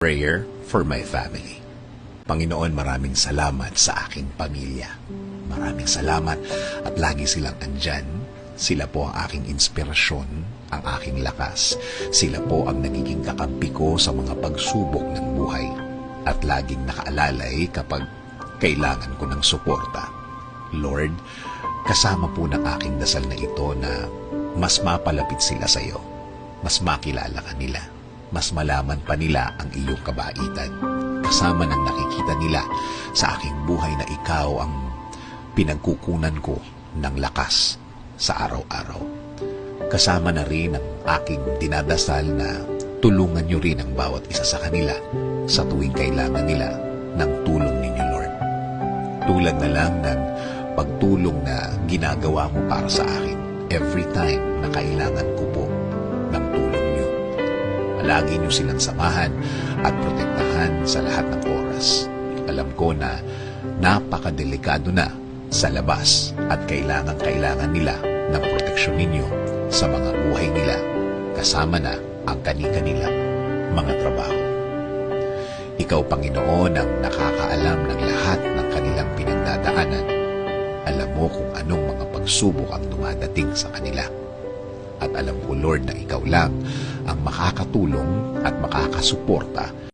Prayer for my family. Panginoon, maraming salamat sa aking pamilya. Maraming salamat at lagi silang andyan. Sila po ang aking inspirasyon, ang aking lakas. Sila po ang nagiging kakampi ko sa mga pagsubok ng buhay at laging nakaalalay kapag kailangan ko ng suporta. Lord, kasama po ng aking dasal na ito na mas mapalapit sila sa iyo, mas makilala ka nila, mas malaman pa nila ang iyong kabaitan. Kasama ng nakikita nila sa aking buhay na ikaw ang pinagkukunan ko ng lakas sa araw-araw. Kasama na rin ang aking dinadasal na tulungan niyo rin ang bawat isa sa kanila sa tuwing kailangan nila ng tulong ninyo, Lord. Tulad na lang ng pagtulong na ginagawa mo para sa akin every time na kailangan ko po ng tulong niyo. Palagi niyo silang samahan at protektahan sa lahat ng oras. Alam ko na napakadelikado na sa labas at kailangan nila ng proteksyon ninyo sa mga buhay nila, kasama na ang kani-kanilang mga trabaho. Ikaw, Panginoon, ang nakakaalam ng lahat ng kanilang pinagdadaanan. Alam mo kung anong mga pagsubok ang dumadating sa kanila. At alam ko, Lord, na ikaw lang ang makakatulong at makakasuporta